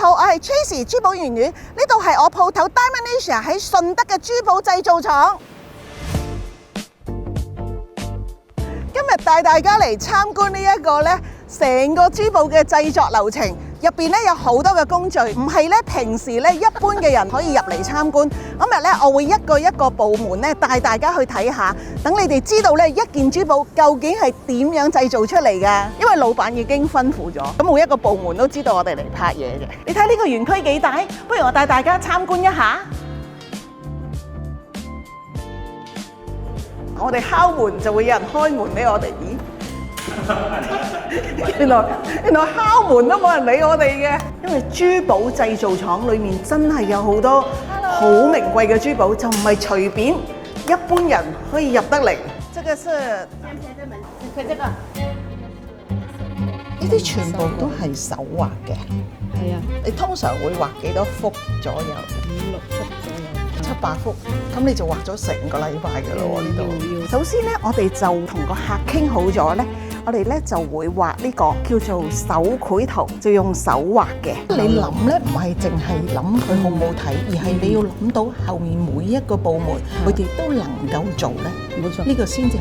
好，我係 Tracy 珠寶圓圓，呢度係我鋪頭 Diamond Asia 喺順德嘅珠寶製造廠。今日帶大家嚟參觀呢一個咧，成個珠寶嘅製作流程，入邊咧有好多嘅工序，唔係咧平時咧一般嘅人可以入嚟參觀。今日咧，我會一個一個部門咧帶大家去睇下，等你哋知道咧一件珠寶究竟係點樣製造出嚟嘅。因為老闆已經吩咐咗，咁每一個部門都知道我哋嚟拍嘢嘅。你睇呢個園區幾大？不如我帶大家參觀一下。我哋敲門就會有人開門俾我哋。咦？原來敲門都冇人理我哋嘅，因為珠寶製造廠裏面真係有好多好名貴嘅珠寶，就唔係隨便一般人可以入得嚟。這個是呢啲全部都係手畫嘅。係啊，你通常會畫幾多幅左右5、6幅左右。 7、8幅，咁你就畫咗成個禮拜㗎咯喎呢度。首先咧，我哋就同個客傾好咗咧，我哋咧就會畫呢個叫做手繪圖，就用手畫嘅。你諗咧，唔係淨係諗佢好唔好睇，而係你要諗到後面每一個部門佢哋都能夠做咧。冇錯，呢個先至係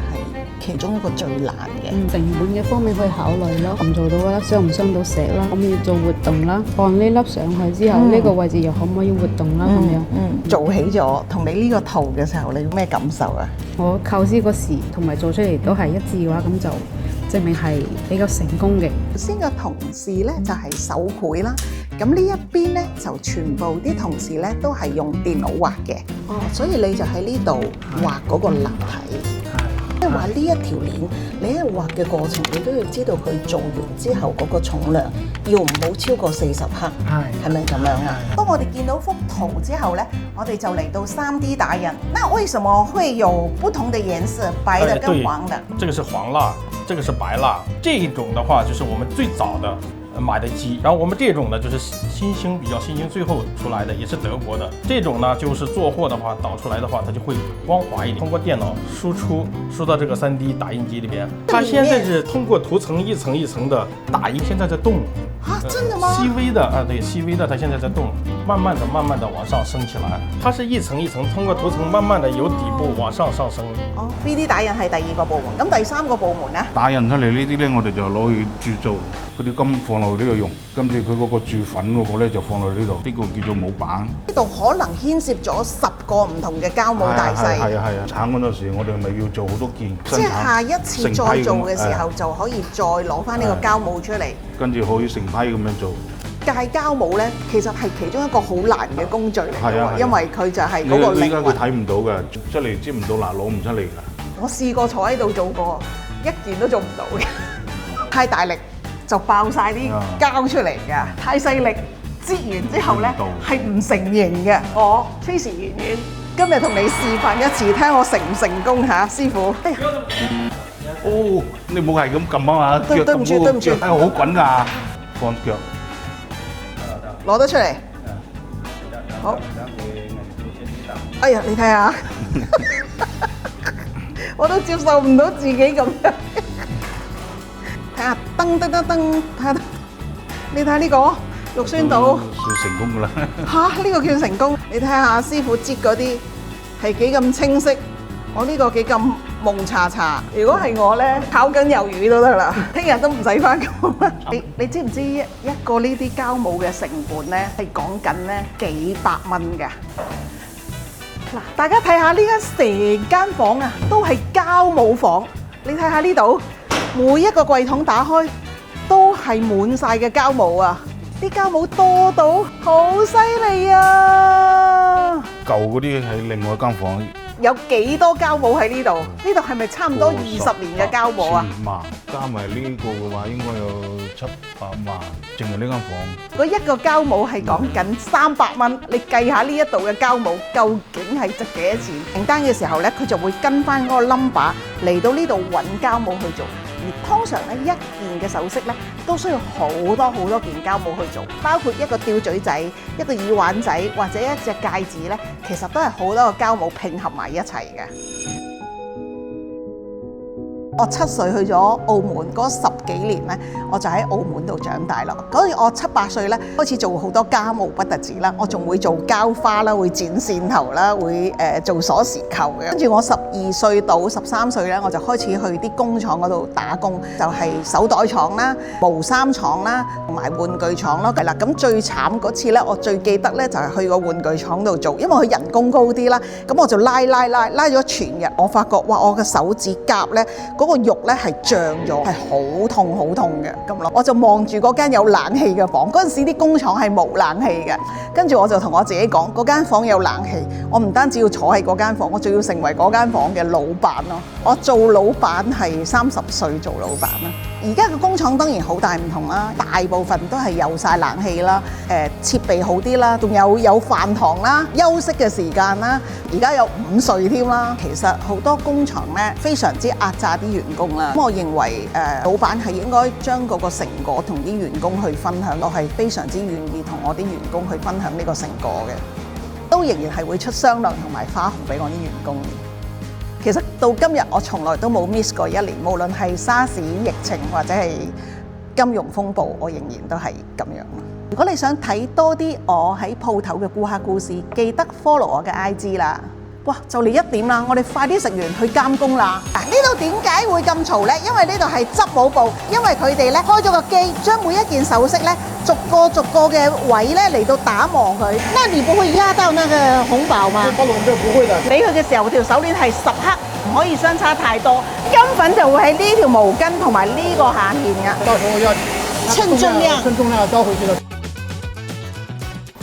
其中一個最難嘅。成本嘅方面可以考慮咯，唔做到啦，傷唔傷到石啦，可唔可以做活動啦？放呢粒上去之後，呢個位置又可唔可以活動啦？咁樣，做起咗，同你呢個圖嘅時候，你有咩感受啊？我構思嗰時同埋做出嚟都係一致嘅話，咁就證明係比較成功嘅。頭先個同事咧就係手繪啦，咁呢一邊咧就全部啲同事咧都係用電腦畫嘅。哦，所以你就喺呢度畫嗰個立體。即係話呢一條鏈，你喺畫嘅過程，你都要知道佢做完之後嗰個重量要唔好超過40克，係咪咁樣啊？當我哋見到幅圖之後咧，我哋就嚟到3D 打印。那為什麼會有不同的顏色，白的跟黃的？這個是黃蠟，這個是白蠟。這一種的話，就是我們最早的買的機，然後我們這種呢，就是新興比較新興，最後出來的也是德國的。這種呢，就是做貨的話，導出來的話，它就會光滑一點。通過電腦輸到這個3D 打印機裏邊，它現在是通過塗層一層一層的打印，現在在動。啊，真的嗎？細微的啊，對，細微的，它現在在動，慢慢的往上升起來。它是一層一層，通過塗層慢慢的由底部往上升。哦，3D 打印係第2個部門，咁第3個部門呢？打印出嚟呢啲咧，我哋就攞去鑄造，嗰啲金放落呢度用，跟住佢嗰個鑄粉嗰個咧就放落呢度，呢個叫做模板。呢度可能牽涉咗10個唔同嘅膠模大細。係啊，產嗰陣時，我哋咪要做好多件。即係下一次再做嘅時候，就可以再攞翻呢個膠模出嚟。跟住可以成批咁樣做。界膠模咧，其實係其中一個好難嘅工序嚟嘅，因為佢就係嗰個靈魂。依家佢睇唔到嘅，出嚟接唔到嗱，攞唔出嚟㗎。我試過坐喺度做過，一件都做唔到嘅，太大力就爆晒啲膠出嚟㗎，太細力擠完之後咧係唔成形嘅。我 Tracy 圓圓今日同你示範一次，睇下我成唔成功嚇，師傅。哦，你冇係咁撳啊嘛，對唔住，好滾㗎，放腳。攞得出嚟，好。哎呀，你睇下，我都接受唔到自己咁樣。睇下，噔，睇下，你睇下呢個肉酸島，算成功㗎啦。嚇，呢個叫成功。你睇下師傅擠嗰啲係幾咁清晰，我呢個幾咁蒙查查。如果係我咧，烤緊魷魚都得啦，聽日都唔使翻工。你知唔知一個呢啲膠模嘅成本咧係講緊咧幾百蚊㗎？嗱，大家睇下呢間成間房啊，都係膠模房。你睇下呢度，每一個櫃桶打開都係滿晒嘅膠模啊！啲膠模多到好犀利啊！舊嗰啲喺另外一間房。有幾多膠模喺呢度？呢度係咪差唔多20年嘅膠模啊？10萬加埋呢個嘅話，應該有700萬，淨係呢間房。嗰一個膠模係講緊300蚊，你計下呢一度嘅膠模究竟係值幾多錢？訂單嘅時候咧，佢就會跟翻嗰個 number 嚟到呢度揾膠模去做。而通常咧，一件嘅首飾咧都需要好多件膠模去做，包括一個吊墜仔、一個耳環仔或者一隻戒指咧，其實都係好多個膠模拼合埋一齊嘅。我7歲去咗澳門嗰10幾年咧，我就喺澳門度長大啦。嗰時我7、8歲咧開始做好多家務不特止啦，我仲會做膠花啦，會剪線頭啦，會做鎖匙扣嘅。跟住我12歲到13歲咧，我就開始去啲工廠嗰度打工，就係手袋廠啦、毛衫廠啦，同埋玩具廠咯。係啦，咁最慘嗰次咧，我最記得咧就係去個玩具廠度做，因為佢人工高啲啦，咁我就拉咗全日，我發覺哇，我嘅手指甲咧嗰個肉咧係脹咗，係好痛嘅咁咯。我就望住嗰間有冷氣嘅房，嗰陣時啲工廠係冇冷氣嘅，跟住我就同我自己講，嗰間房有冷氣，我唔單止要坐喺嗰間房，我仲要成為嗰間房嘅老闆咯。我做老闆係30歲做老闆啦。而家嘅工廠當然好大唔同啦，大部分都係有晒冷氣啦，設備好啲啦，仲有飯堂啦，休息嘅時間啦，而家有午睡添啦。其實好多工廠咧非常之壓榨啲員工啦。咁我認為老闆係應該將嗰個成果同啲員工去分享，我係非常之願意同我啲員工去分享呢個成果嘅，都仍然係會出雙糧同埋花紅俾我啲員工。其實到今日我從來都冇 miss 過一年，無論係沙士疫情或者係金融風暴，我仍然都係咁樣。如果你想睇多啲我喺鋪頭嘅顧客故事，記得 follow 我嘅 IG 啦。哇，就嚟1點啦，我哋快啲食完去監工啦。呢度點解會咁嘈呢？因為呢度係執帽部，因為佢哋咧開咗個機，將每一件首飾咧逐個嘅位咧嚟到打磨佢。那你不會壓到那個紅寶嗎？包龍就不會的。俾佢嘅時候，條手鏈係10克，唔可以相差太多。金粉就會喺呢條毛巾同埋呢個下面㗎。到時候要稱重量，交回去了。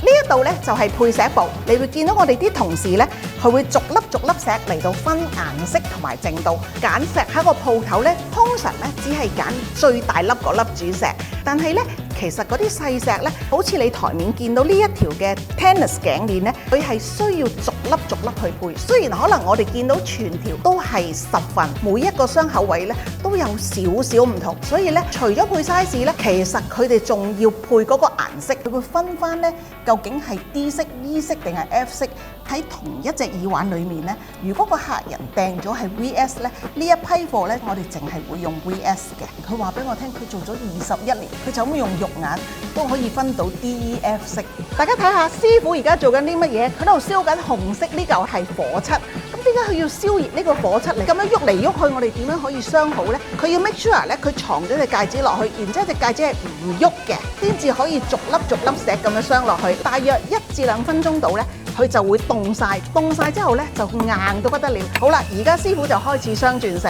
呢一度咧就係配石部，你會見到我哋啲同事咧，佢會逐粒石嚟到分顏色同埋淨度。揀石喺個鋪頭咧，通常咧只係揀最大粒嗰粒主石，但係咧其實嗰啲細石咧，好似你台面見到呢一條嘅 tennis 頸鏈咧，佢係需要逐粒去配。雖然可能我哋見到全條都係10份，每一個傷口位咧都有少少唔同，所以咧除咗配 size 咧，其實佢哋仲要配嗰個顏色，佢會分翻咧究竟係 D 色、E 色定係 F 色。喺同一隻耳環裡面咧，如果個客人訂咗係 VS 咧，呢一批貨咧，我哋淨係會用 VS 嘅。佢話俾我聽，佢做咗21年，佢就咁用肉眼都可以分到 D、E、F 色。大家睇下師傅而家做緊啲乜嘢？佢喺度燒緊紅色呢嚿係火漆。咁點解佢要燒熱呢個火漆嚟？咁樣喐嚟喐去，我哋點樣可以傷好咧？佢要 make sure 咧，佢藏咗隻戒指落去，然之後隻戒指係唔喐嘅，先至可以逐粒石咁樣鑲落去。大約1至2分鐘度咧，佢就會凍晒之後咧就硬到不得了。好啦，而家師傅就開始鑲鑽石。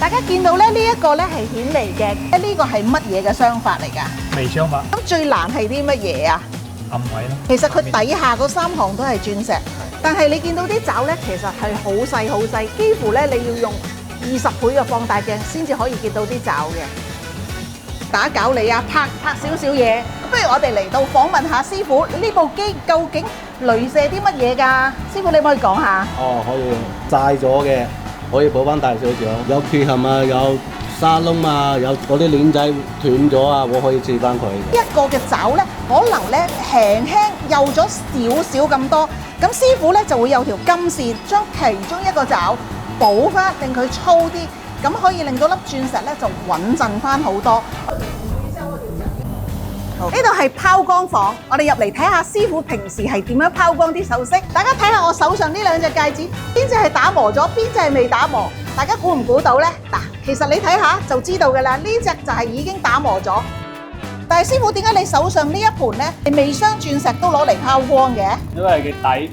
大家見到咧呢一個咧係顯微鏡，呢個係乜嘢嘅鑲法嚟㗎？微鑲法。咁最難係啲乜嘢啊？暗位咯。其實佢底下嗰3行都係鑽石，但係你見到啲爪咧，其實係好細，幾乎咧你要用20倍嘅放大鏡先至可以見到啲爪嘅。打攪你啊，拍少少嘢。不如我哋嚟到訪問下師傅，呢部機究竟雷射啲乜嘢㗎？師傅你可唔可以講下？可以曬咗嘅，可以補翻大少少。有缺陷啊，有沙窿啊，有嗰啲鏈仔斷咗啊，我可以治翻佢。一個嘅爪咧，可能咧輕幼咗少少咁多，咁師傅咧就會有條金線將其中一個爪補翻，令佢粗啲，咁可以令到粒鑽石咧就穩陣翻好多。呢度係拋光房，我哋入嚟睇下師傅平時係點樣拋光啲首飾。大家睇下我手上呢2隻戒指，邊隻係打磨咗，邊隻係未打磨？大家估唔估到呢？嗱，其實你睇下就知道㗎啦，呢隻就係已經打磨咗。但係師傅點解你手上呢一盤呢，係未鑲鑽石都攞嚟拋光嘅？因為佢底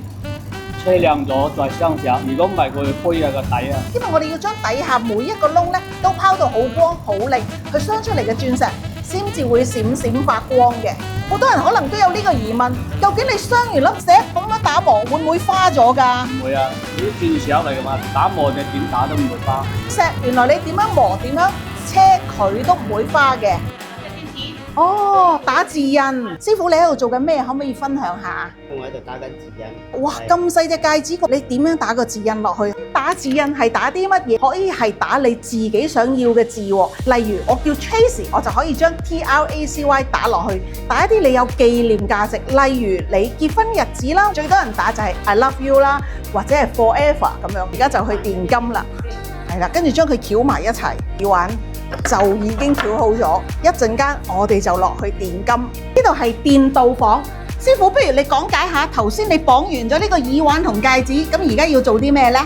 車亮咗再鑲上，如果唔係佢會灰啊個底啊。因為我哋要將底下每一個窿呢都拋到好光好靚，佢鑲出嚟嘅鑽石先至會閃發光嘅。好多人可能都有呢個疑問，究竟你鑲完粒石咁樣打磨會唔會花咗㗎？唔會啊，呢啲鑽石嚟㗎嘛，打磨就點打都唔會花。石原來你點樣磨點樣車佢都唔會花嘅。哦，打字印，師傅你喺度做緊咩？可唔可以分享下？我喺度打緊字印。哇，咁細隻戒指，你點樣打個字印落去？打字印係打啲乜嘢？可以係打你自己想要嘅字喎。例如我叫 Tracy， 我就可以將 TRACY 打落去，打一啲你有紀念價值，例如你結婚日子啦，最多人打就係 I love you 啦，或者係 forever 咁樣。而家就去電金啦。係啦，跟住將佢翹埋一齊，耳環就已經翹好咗。一陣間我哋就落去電金，呢度係電鍍房。師傅，不如你講解下頭先你綁完咗呢個耳環同戒指，咁而家要做啲咩呢？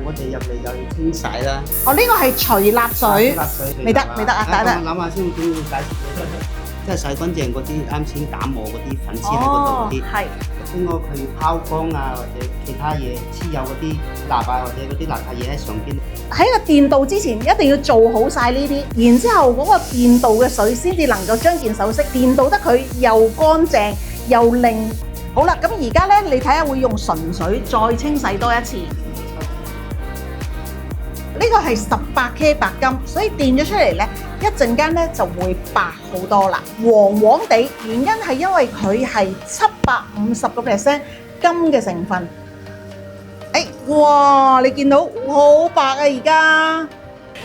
我哋入嚟就要清洗啦。哦，呢個係除蠟水，未得啊，打得。諗下先點樣解決，即係洗乾淨嗰啲啱先打磨嗰啲粉絲喺嗰度嗰啲，係。經過佢拋光啊，或者其他嘢黐有嗰啲蠟啊，或者嗰啲邋遢嘢喺上邊。喺個電鍍之前，一定要做好晒呢啲，然之後嗰個電鍍嘅水先至能夠將件首飾電鍍得佢又乾淨又靚。好啦，咁而家咧，你睇下會用純水再清洗多一次。呢個係18K 白金，所以電咗出嚟咧，一陣間咧就會白好多啦，黃黃地。原因係因為佢係750% 金嘅成分。哇！你見到好白啊，而家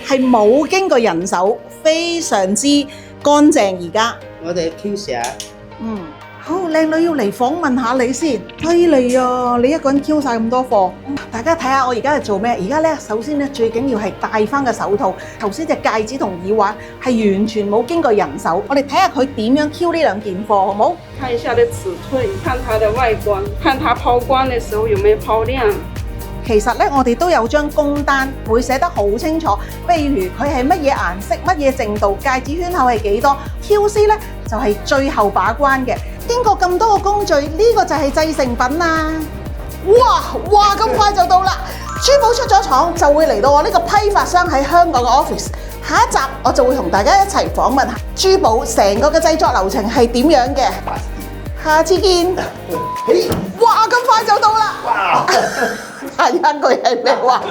係冇經過人手，非常之乾淨。而家我哋 Q 下。好，靚女要嚟訪問下你先，犀利啊！你一個人 Q 晒咁多貨，大家睇下我而家係做咩？而家咧，首先咧最緊要係戴翻個手套。頭先隻戒指同耳環係完全冇經過人手，我哋睇下佢點樣 Q 呢兩件貨，好冇？看一下的尺寸，看它的外觀，看它拋光的時候有沒有拋亮。其實咧，我哋都有張工單，會寫得好清楚。譬如佢係乜嘢顏色、乜嘢淨度、戒指圈口係幾多。QC 咧就係最後把關嘅。經過咁多個工序，呢個就係製成品啦。哇！咁快就到啦！珠寶出咗廠就會嚟到我呢個批發商喺香港嘅 office。下一集我就會同大家一齊訪問下珠寶成個嘅製作流程係點樣嘅。下次見。哇！咁快就到啦！下一句係咩話？